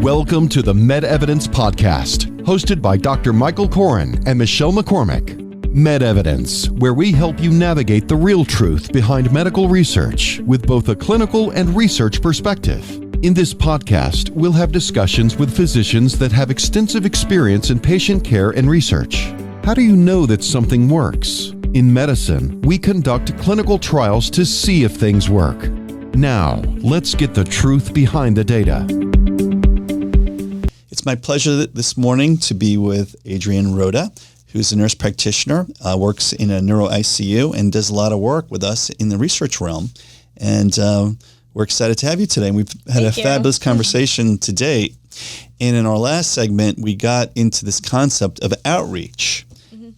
Welcome to the MedEvidence podcast, hosted by Dr. Michael Koren and Michelle McCormick. MedEvidence, where we help you navigate the real truth behind medical research with both a clinical and research perspective. In this podcast, we'll have discussions with physicians that have extensive experience in patient care and research. How do you know that something works? In medicine, we conduct clinical trials to see if things work. Now, let's get the truth behind the data. It's my pleasure this morning to be with Adrienne Rhoda, who's a nurse practitioner, works in a neuro ICU, and does a lot of work with us in the research realm. And we're excited to have you today. We've had a fabulous conversation to date. And in our last segment, we got into this concept of outreach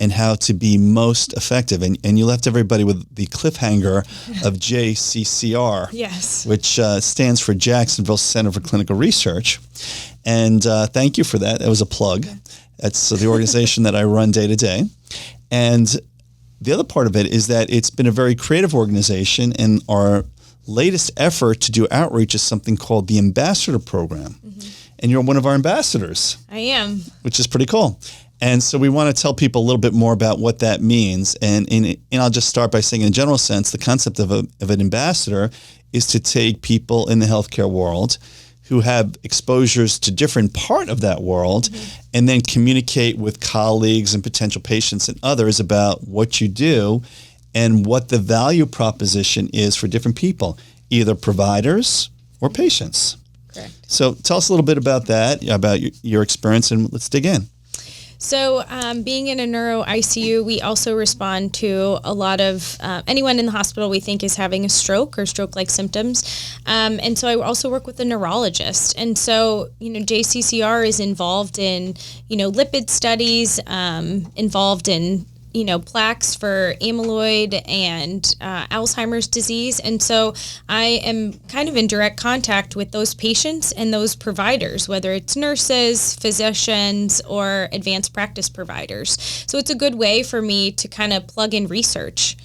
and how to be most effective. And you left everybody with the cliffhanger of JCCR, yes, which stands for Jacksonville Center for Clinical Research. And thank you for that. That was a plug. That's the organization that I run day to day. And the other part of it is that it's been a very creative organization, and our latest effort to do outreach is something called the Ambassador Program. And you're one of our ambassadors. I am. Which is pretty cool. And so we want to tell people a little bit more about what that means. And I'll just start by saying, in a general sense, the concept of an ambassador is to take people in the healthcare world who have exposures to different part of that world and then communicate with colleagues and potential patients and others about what you do and what the value proposition is for different people, either providers or patients. Correct. So tell us a little bit about that, about your experience, and let's dig in. So being in a neuro ICU, we also respond to a lot of anyone in the hospital we think is having a stroke or stroke-like symptoms. And so I also work with a neurologist. And so, JCCR is involved in, lipid studies, involved in, plaques for amyloid and Alzheimer's disease. And so I am kind of in direct contact with those patients and those providers, whether it's nurses, physicians, or advanced practice providers. So it's a good way for me to kind of plug in research.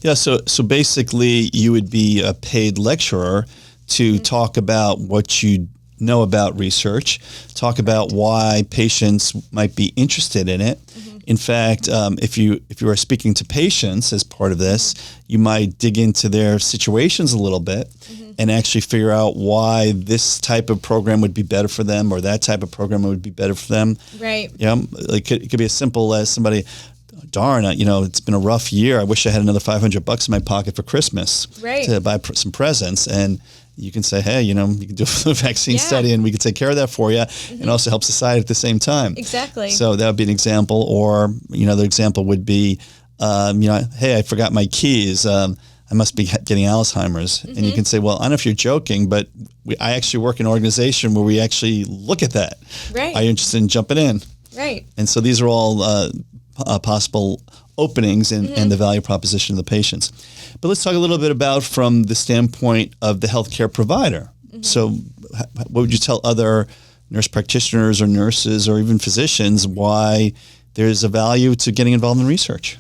Yeah, so basically you would be a paid lecturer to talk about what you know about research, talk about why patients might be interested in it. In fact, if you are speaking to patients as part of this, you might dig into their situations a little bit and actually figure out why this type of program would be better for them or that type of program would be better for them. Right. Yeah, it could be as simple as somebody, darn, it's been a rough year. I wish I had another $500 in my pocket for Christmas to buy some presents. And you can say, hey, you can do a vaccine study and we can take care of that for you and also help society at the same time. Exactly. So that would be an example. Or, the example would be, hey, I forgot my keys. I must be getting Alzheimer's. And you can say, well, I don't know if you're joking, but I actually work in an organization where we actually look at that. Right. Are you interested in jumping in? Right. And so these are all possible openings and the value proposition of the patients. But let's talk a little bit about from the standpoint of the healthcare provider. So what would you tell other nurse practitioners or nurses or even physicians why there's a value to getting involved in research?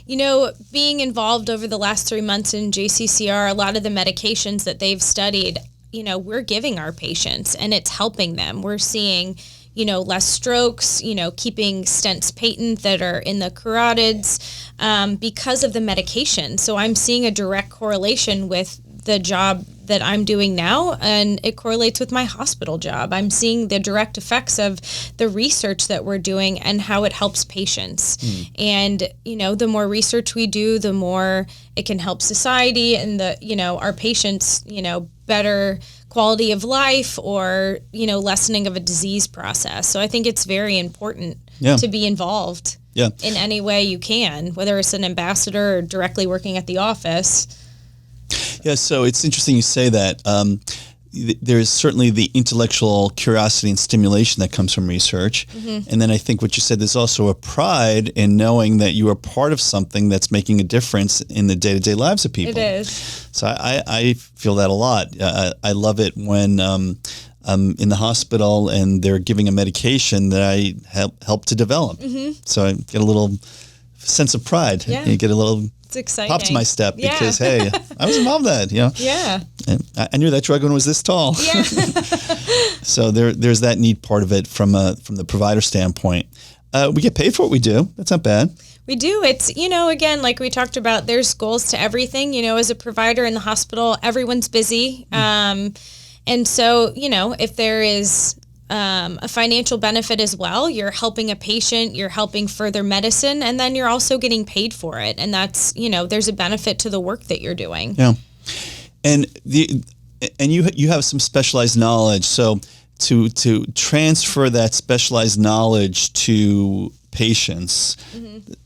Being involved over the last 3 months in JCCR, a lot of the medications that they've studied, we're giving our patients and it's helping them. We're seeing less strokes, keeping stents patent that are in the carotids because of the medication. So I'm seeing a direct correlation with the job that I'm doing now, and it correlates with my hospital job. I'm seeing the direct effects of the research that we're doing and how it helps patients. And, the more research we do, the more it can help society and our patients, better quality of life or, lessening of a disease process. So I think it's very important to be involved in any way you can, whether it's an ambassador or directly working at the office. Yeah, so it's interesting you say that. There's certainly the intellectual curiosity and stimulation that comes from research. And then I think what you said, there's also a pride in knowing that you are part of something that's making a difference in the day-to-day lives of people. It is. So I feel that a lot. I love it when I'm in the hospital and they're giving a medication that I help to develop. So I get a little sense of pride. Yeah. You get a little It's exciting. pop to my step because, hey, I was involved in that, Yeah. I knew that drug one was this tall. Yeah. So there's that neat part of it from the provider standpoint. We get paid for what we do. That's not bad. We do. It's, again, like we talked about, there's goals to everything. As a provider in the hospital, everyone's busy. And so, if there is a financial benefit as well, you're helping a patient, you're helping further medicine, and then you're also getting paid for it. And that's, there's a benefit to the work that you're doing. Yeah. And you have some specialized knowledge. So to transfer that specialized knowledge to patients,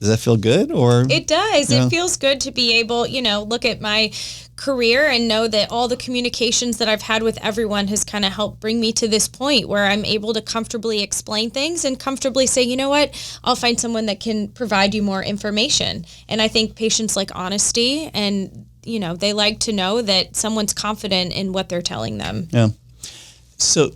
does that feel good? Or it does. It feels good to be able, look at my career and know that all the communications that I've had with everyone has kind of helped bring me to this point where I'm able to comfortably explain things and comfortably say, you know what, I'll find someone that can provide you more information. And I think patients like honesty, and they like to know that someone's confident in what they're telling them. Yeah. So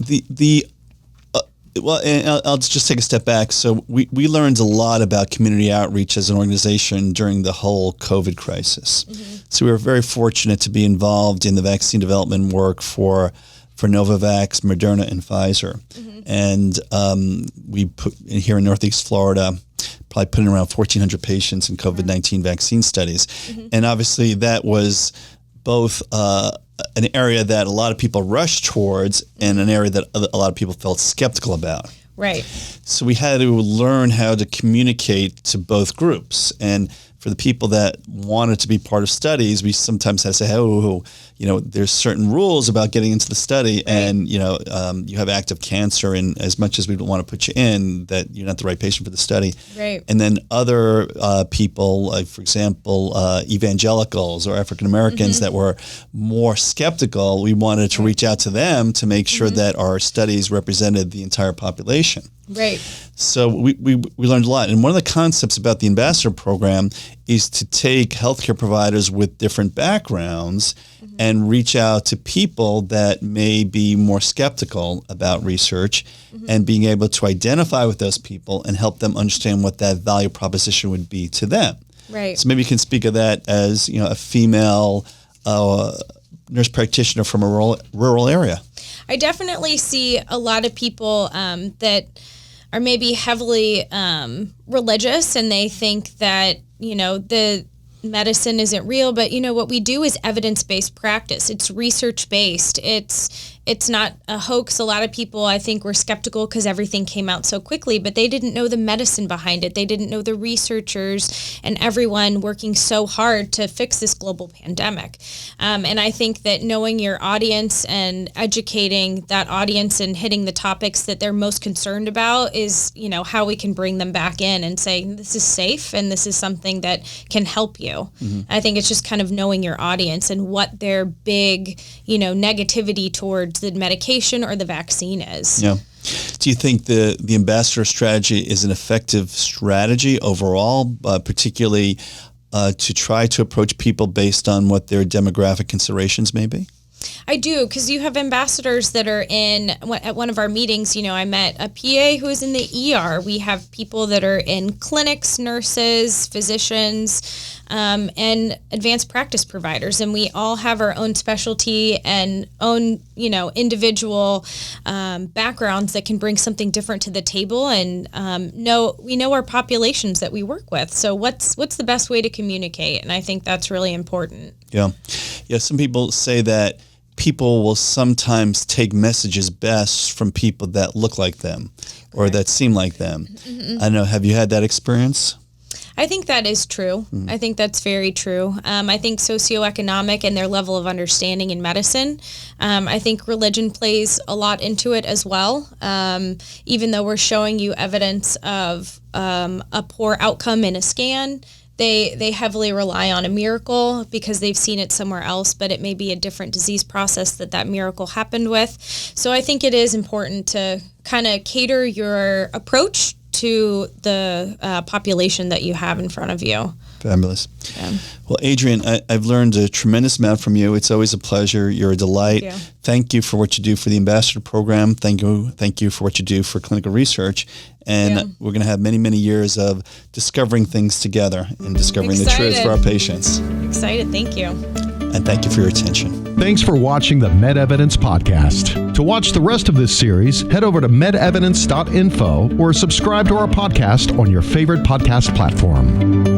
and I'll just take a step back. So we learned a lot about community outreach as an organization during the whole COVID crisis. So we were very fortunate to be involved in the vaccine development work for Novavax, Moderna, and Pfizer. And we put here in Northeast Florida, probably put in around 1,400 patients in COVID-19 vaccine studies. And obviously that was both an area that a lot of people rushed towards and an area that a lot of people felt skeptical about. Right. So we had to learn how to communicate to both groups. And for the people that wanted to be part of studies, we sometimes had to say, there's certain rules about getting into the study, and you have active cancer, and as much as we don't want to put you in, that you're not the right patient for the study. Right. And then other people, like for example, evangelicals or African Americans that were more skeptical, we wanted to reach out to them to make sure that our studies represented the entire population. Right. So we learned a lot. And one of the concepts about the ambassador program is to take healthcare providers with different backgrounds and reach out to people that may be more skeptical about research and being able to identify with those people and help them understand what that value proposition would be to them. Right. So maybe you can speak of that as, a female nurse practitioner from a rural area. I definitely see a lot of people that are maybe heavily religious, and they think that, the medicine isn't real, but what we do is evidence-based practice. It's research-based. It's not a hoax. A lot of people, I think, were skeptical because everything came out so quickly, but they didn't know the medicine behind it. They didn't know the researchers and everyone working so hard to fix this global pandemic. And I think that knowing your audience and educating that audience and hitting the topics that they're most concerned about is, how we can bring them back in and say, this is safe and this is something that can help you. I think it's just kind of knowing your audience and what their big, negativity towards the medication or the vaccine is. Yeah. Do you think the ambassador strategy is an effective strategy overall, particularly to try to approach people based on what their demographic considerations may be? I do, because you have ambassadors that are at one of our meetings, I met a PA who is in the ER. We have people that are in clinics, nurses, physicians, and advanced practice providers. And we all have our own specialty and own, individual backgrounds that can bring something different to the table. And we know our populations that we work with. So what's the best way to communicate? And I think that's really important. Yeah. Some people say that people will sometimes take messages best from people that look like them or that seem like them. I don't know. Have you had that experience? I think that is true. I think that's very true. I think socioeconomic and their level of understanding in medicine. I think religion plays a lot into it as well. Even though we're showing you evidence of a poor outcome in a scan, they heavily rely on a miracle because they've seen it somewhere else, but it may be a different disease process that miracle happened with. So I think it is important to kind of cater your approach to the population that you have in front of you. Fabulous. Yeah. Well, Adrienne, I've learned a tremendous amount from you. It's always a pleasure. You're a delight. Thank you for what you do for the Ambassador Program. Thank you for what you do for clinical research. And we're going to have many, many years of discovering things together and discovering the truth for our patients. Excited. Thank you. and thank you for your attention. Thanks for watching the MedEvidence podcast. To watch the rest of this series, head over to medevidence.info or subscribe to our podcast on your favorite podcast platform.